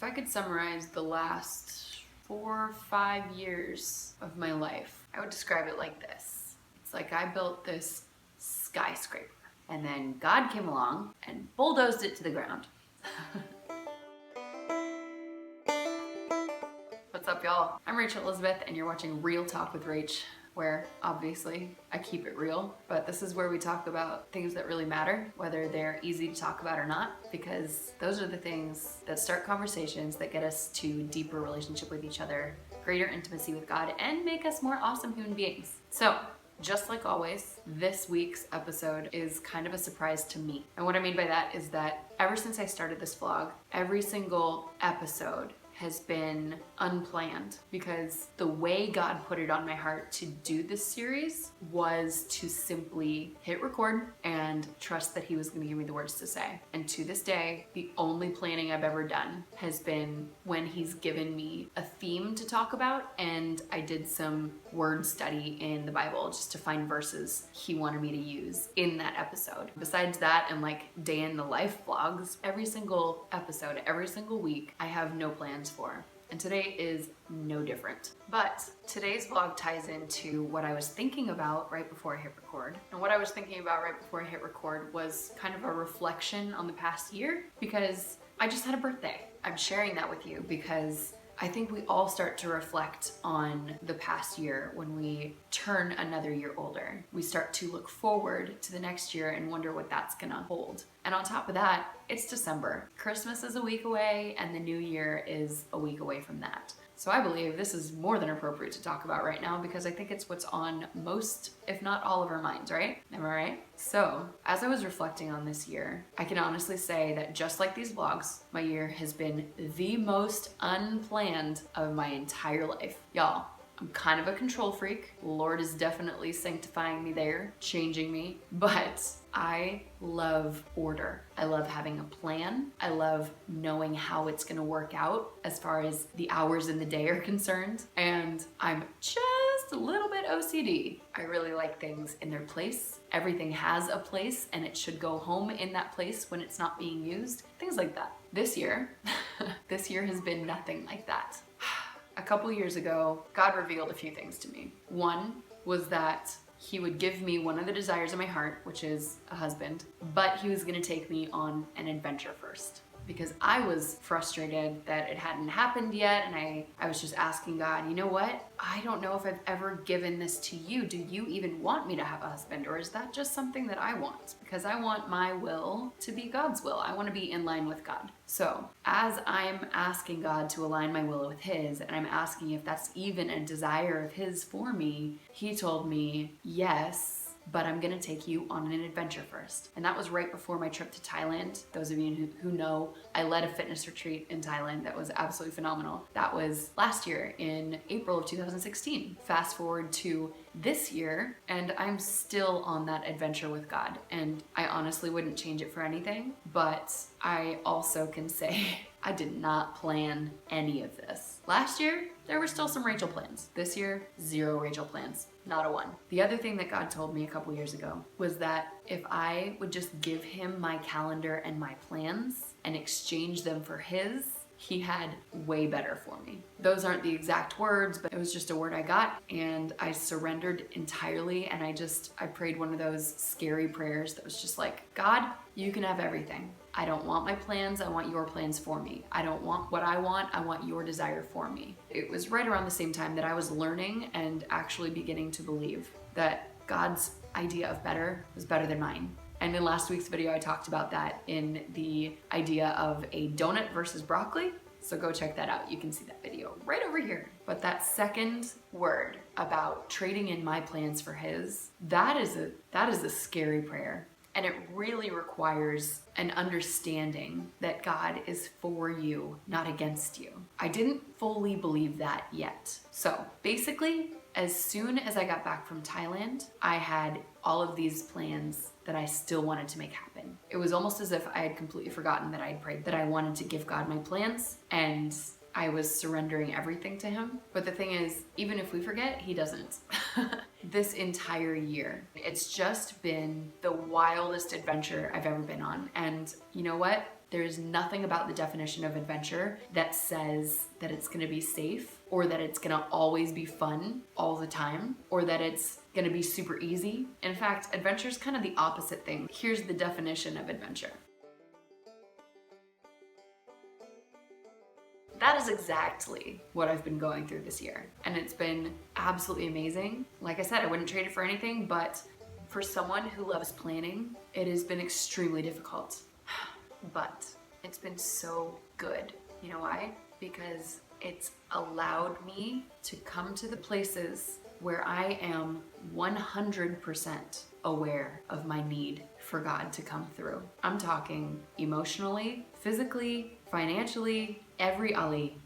If I could summarize the last 4 or 5 years of my life, I would describe it like this. It's like I built this skyscraper, and then God came along and bulldozed it to the ground. What's up, y'all? I'm Rachel Elizabeth, and you're watching Real Talk with Rach, where obviously I keep it real, but this is where we talk about things that really matter, whether they're easy to talk about or not, because those are the things that start conversations that get us to deeper relationship with each other, greater intimacy with God, and make us more awesome human beings. So, just like always, this week's episode is kind of a surprise to me. And what I mean by that is that ever since I started this vlog, every single episode has been unplanned, because the way God put it on my heart to do this series was to simply hit record and trust that He was going to give me the words to say. And to this day, the only planning I've ever done has been when He's given me a theme to talk about, and I did some word study in the Bible just to find verses He wanted me to use in that episode. Besides that, and like day in the life vlogs, every single episode, every single week, I have no plans for. And today is no different. But today's vlog ties into what I was thinking about right before I hit record. And what I was thinking about right before I hit record was kind of a reflection on the past year, because I just had a birthday. I'm sharing that with you because I think we all start to reflect on the past year when we turn another year older. We start to look forward to the next year and wonder what that's gonna hold. And on top of that, it's December. Christmas is a week away, and the new year is a week away from that. So I believe this is more than appropriate to talk about right now, because I think it's what's on most, if not all of our minds, right? Am I right? So, as I was reflecting on this year, I can honestly say that just like these vlogs, my year has been the most unplanned of my entire life. Y'all, I'm kind of a control freak. Lord is definitely sanctifying me there, changing me, but I love order. I love having a plan. I love knowing how it's gonna work out as far as the hours in the day are concerned. And I'm just a little bit OCD. I really like things in their place. Everything has a place, and it should go home in that place when it's not being used. Things like that. This year, this year has been nothing like that. A couple years ago, God revealed a few things to me. One was that He would give me one of the desires of my heart, which is a husband, but He was gonna take me on an adventure first. Because I was frustrated that it hadn't happened yet, and I was just asking God, you know what? I don't know if I've ever given this to you. Do you even want me to have a husband, or is that just something that I want? Because I want my will to be God's will. I want to be in line with God. So as I'm asking God to align my will with His, and I'm asking if that's even a desire of His for me, He told me, yes, but I'm gonna take you on an adventure first. And that was right before my trip to Thailand. Those of you who know, I led a fitness retreat in Thailand that was absolutely phenomenal. That was last year in April of 2016. Fast forward to this year, and I'm still on that adventure with God. And I honestly wouldn't change it for anything, but I also can say I did not plan any of this. Last year, there were still some Rachel plans. This year, 0 Rachel plans. Not a one. The other thing that God told me a couple years ago was that if I would just give Him my calendar and my plans and exchange them for His, He had way better for me. Those aren't the exact words, but it was just a word I got, and I surrendered entirely, and I prayed one of those scary prayers that was just like, God, you can have everything. I don't want my plans, I want your plans for me. I don't want what I want your desire for me. It was right around the same time that I was learning and actually beginning to believe that God's idea of better was better than mine. And in last week's video, I talked about that in the idea of a donut versus broccoli. So go check that out. You can see that video right over here. But that second word about trading in my plans for His, that is a scary prayer. And it really requires an understanding that God is for you, not against you. I didn't fully believe that yet. So basically, as soon as I got back from Thailand, I had all of these plans that I still wanted to make happen. It was almost as if I had completely forgotten that I had prayed that I wanted to give God my plans, and I was surrendering everything to Him. But the thing is, even if we forget, He doesn't. This entire year, it's just been the wildest adventure I've ever been on. And you know what? There is nothing about the definition of adventure that says that it's gonna be safe, or that it's gonna always be fun all the time, or that it's gonna be super easy. In fact, adventure is kind of the opposite thing. Here's the definition of adventure. That is exactly what I've been going through this year, and it's been absolutely amazing. Like I said, I wouldn't trade it for anything, but for someone who loves planning, it has been extremely difficult. But it's been so good. You know why? Because it's allowed me to come to the places where I am 100% aware of my need for God to come through. I'm talking emotionally, physically, financially, every Ali,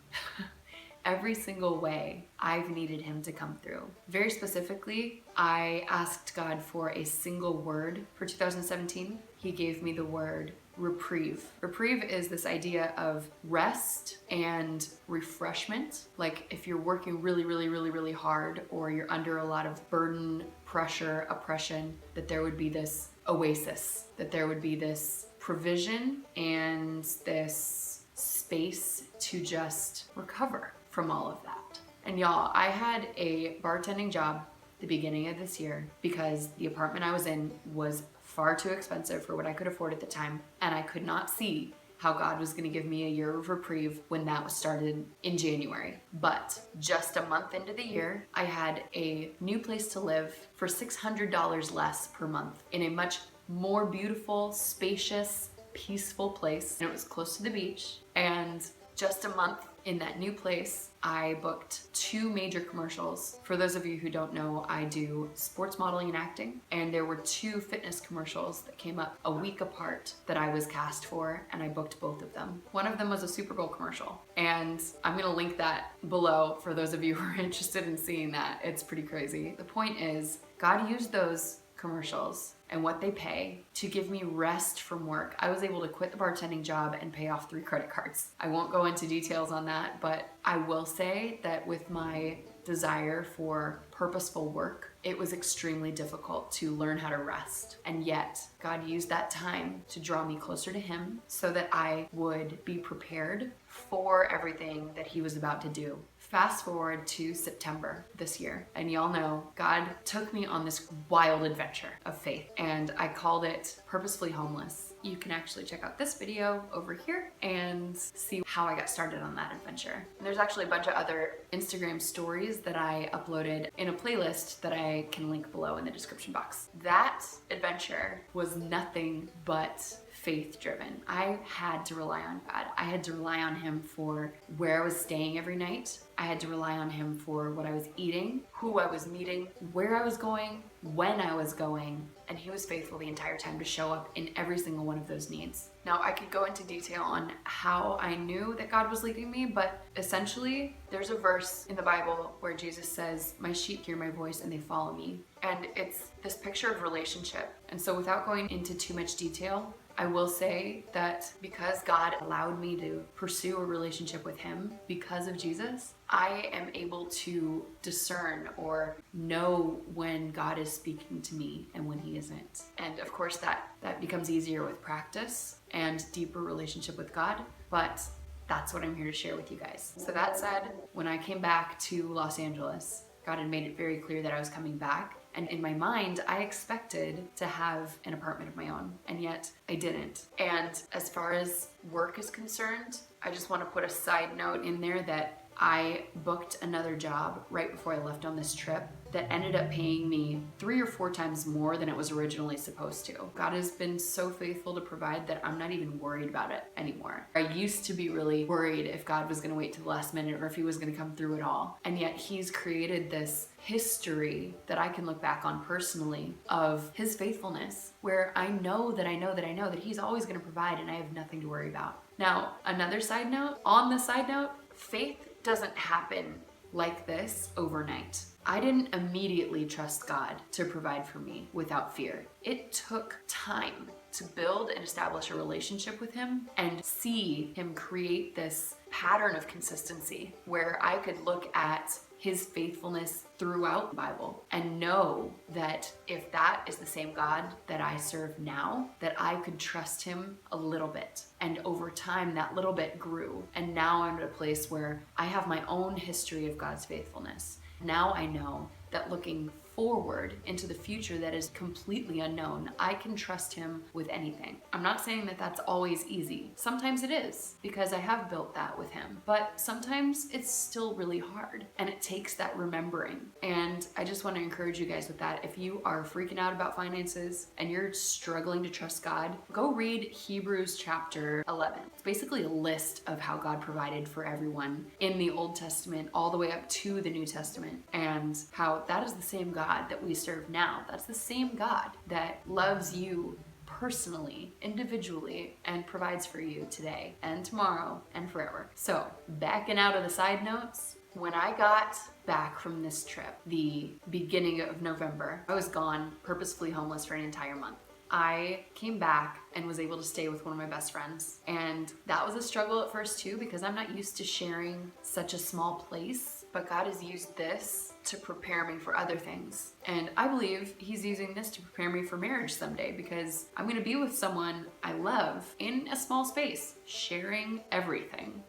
every single way I've needed him to come through. Very specifically, I asked God for a single word for 2017. He gave me the word reprieve. Reprieve is this idea of rest and refreshment. Like if you're working really hard, or you're under a lot of burden, pressure, oppression, that there would be this oasis, that there would be this provision and this space to just recover from all of that. And y'all, I had a bartending job the beginning of this year because the apartment I was in was far too expensive for what I could afford at the time, and I could not see how God was going to give me a year of reprieve when that was started in January. But just a month into the year, I had a new place to live for $600 less per month in a much more beautiful, spacious, peaceful place. And it was close to the beach. And just a month in that new place, I booked 2 major commercials. For those of you who don't know, I do sports modeling and acting, and there were 2 fitness commercials that came up a week apart that I was cast for, and I booked both of them. One of them was a Super Bowl commercial, and I'm gonna link that below for those of you who are interested in seeing that. It's pretty crazy. The point is, God used those commercials and what they pay to give me rest from work. I was able to quit the bartending job and pay off 3 credit cards. I won't go into details on that, but I will say that with my desire for purposeful work, it was extremely difficult to learn how to rest. And yet, God used that time to draw me closer to Him so that I would be prepared for everything that He was about to do. Fast forward to September this year, and y'all know God took me on this wild adventure of faith, and I called it Purposefully Homeless. You can actually check out this video over here and see how I got started on that adventure. And there's actually a bunch of other Instagram stories that I uploaded in a playlist that I can link below in the description box. That adventure was nothing but faith-driven. I had to rely on God. I had to rely on Him for where I was staying every night. I had to rely on Him for what I was eating, who I was meeting, where I was going, when I was going, and He was faithful the entire time to show up in every single one of those needs. Now, I could go into detail on how I knew that God was leading me, but essentially, there's a verse in the Bible where Jesus says, "My sheep hear my voice and they follow me." And it's this picture of relationship. And so without going into too much detail, I will say that because God allowed me to pursue a relationship with Him because of Jesus, I am able to discern or know when God is speaking to me and when He isn't. And of course that becomes easier with practice and deeper relationship with God, but that's what I'm here to share with you guys. So that said, when I came back to Los Angeles, God had made it very clear that I was coming back. And in my mind, I expected to have an apartment of my own, and yet I didn't. And as far as work is concerned, I just want to put a side note in there that I booked another job right before I left on this trip that ended up paying me 3 or 4 times more than it was originally supposed to. God has been so faithful to provide that I'm not even worried about it anymore. I used to be really worried if God was going to wait to the last minute or if He was going to come through at all. And yet He's created this history that I can look back on personally of His faithfulness, where I know that He's always going to provide and I have nothing to worry about. Now, another side note, on the side note, faith doesn't happen like this overnight. I didn't immediately trust God to provide for me without fear. It took time to build and establish a relationship with Him and see Him create this pattern of consistency where I could look at his faithfulness throughout the Bible and know that if that is the same God that I serve now, that I could trust him a little bit. And over time, that little bit grew. And now I'm at a place where I have my own history of God's faithfulness. Now I know that looking forward into the future that is completely unknown, I can trust him with anything. I'm not saying that that's always easy. Sometimes it is, because I have built that with him. But sometimes it's still really hard, and it takes that remembering. And I just want to encourage you guys with that. If you are freaking out about finances and you're struggling to trust God, go read Hebrews chapter 11. It's basically a list of how God provided for everyone in the Old Testament all the way up to the New Testament, and how that is the same God that we serve now. That's the same God that loves you personally, individually, and provides for you today and tomorrow and forever. So, backing out of the side notes, when I got back from this trip, the beginning of November, I was gone, purposefully homeless for an entire month. I came back and was able to stay with one of my best friends. And that was a struggle at first too, because I'm not used to sharing such a small place. But God has used this to prepare me for other things. And I believe he's using this to prepare me for marriage someday, because I'm gonna be with someone I love in a small space, sharing everything.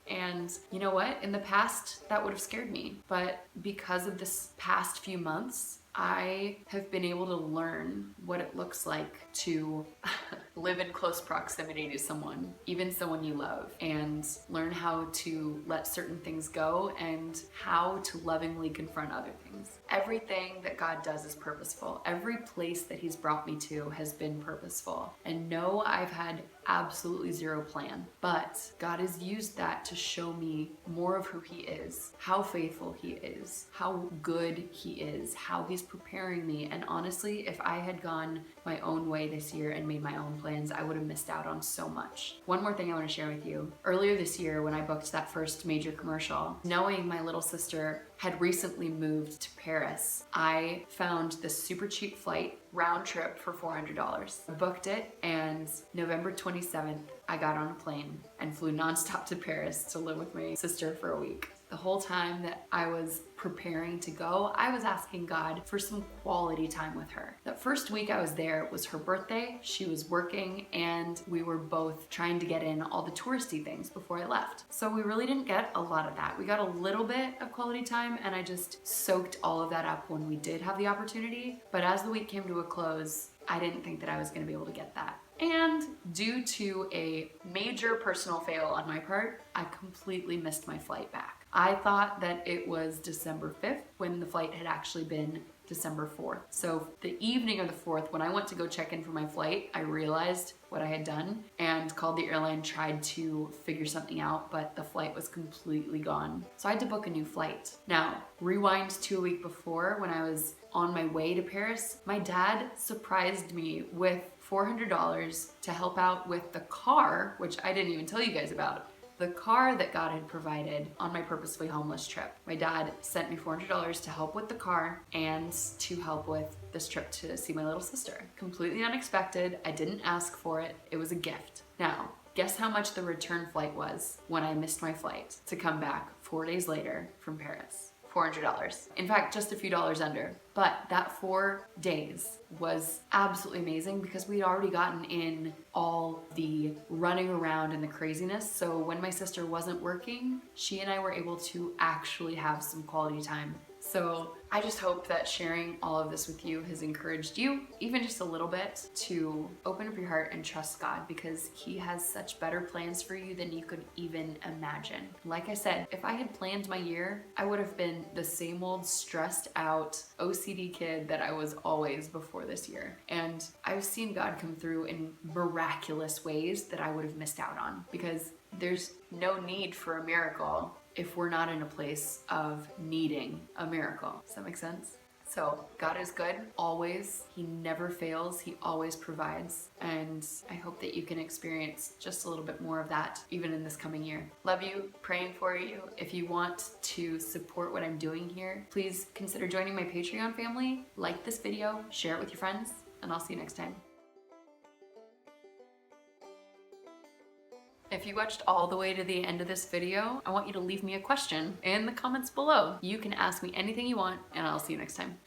And you know what? In the past, that would have scared me. But because of this past few months, I have been able to learn what it looks like to live in close proximity to someone, even someone you love, and learn how to let certain things go and how to lovingly confront other things. Everything that God does is purposeful. Every place that he's brought me to has been purposeful. And no, I've had absolutely zero plan, but God has used that to show me more of who he is, how faithful he is, how good he is, how he's preparing me. And honestly, if I had gone my own way this year and made my own plans, I would have missed out on so much. One more thing I want to share with you. Earlier this year, when I booked that first major commercial, knowing my little sister had recently moved to Paris, I found this super cheap flight, round trip for $400. I booked it, and November 27th, I got on a plane and flew nonstop to Paris to live with my sister for a week. The whole time that I was preparing to go, I was asking God for some quality time with her. That first week I was there, it was her birthday, she was working, and we were both trying to get in all the touristy things before I left. So we really didn't get a lot of that. We got a little bit of quality time, and I just soaked all of that up when we did have the opportunity. But as the week came to a close, I didn't think that I was gonna be able to get that. And due to a major personal fail on my part, I completely missed my flight back. I thought that it was December 5th when the flight had actually been December 4th. So the evening of the 4th, when I went to go check in for my flight, I realized what I had done and called the airline, tried to figure something out, but the flight was completely gone. So I had to book a new flight. Now, rewind to a week before when I was on my way to Paris, my dad surprised me with $400 to help out with the car, which I didn't even tell you guys about. The car that God had provided on my purposefully homeless trip. My dad sent me $400 to help with the car and to help with this trip to see my little sister. Completely unexpected. I didn't ask for it. It was a gift. Now, guess how much the return flight was when I missed my flight to come back 4 days later from Paris? $400. In fact, just a few dollars under. But that 4 days was absolutely amazing because we'd already gotten in all the running around and the craziness. So when my sister wasn't working, she and I were able to actually have some quality time. So I just hope that sharing all of this with you has encouraged you, even just a little bit, to open up your heart and trust God, because he has such better plans for you than you could even imagine. Like I said, if I had planned my year, I would have been the same old stressed out OCD kid that I was always before this year. And I've seen God come through in miraculous ways that I would have missed out on, because there's no need for a miracle if we're not in a place of needing a miracle. Does that make sense? So God is good, always. He never fails. He always provides. And I hope that you can experience just a little bit more of that even in this coming year. Love you, praying for you. If you want to support what I'm doing here, please consider joining my Patreon family. Like this video, share it with your friends, and I'll see you next time. If you watched all the way to the end of this video, I want you to leave me a question in the comments below. You can ask me anything you want, and I'll see you next time.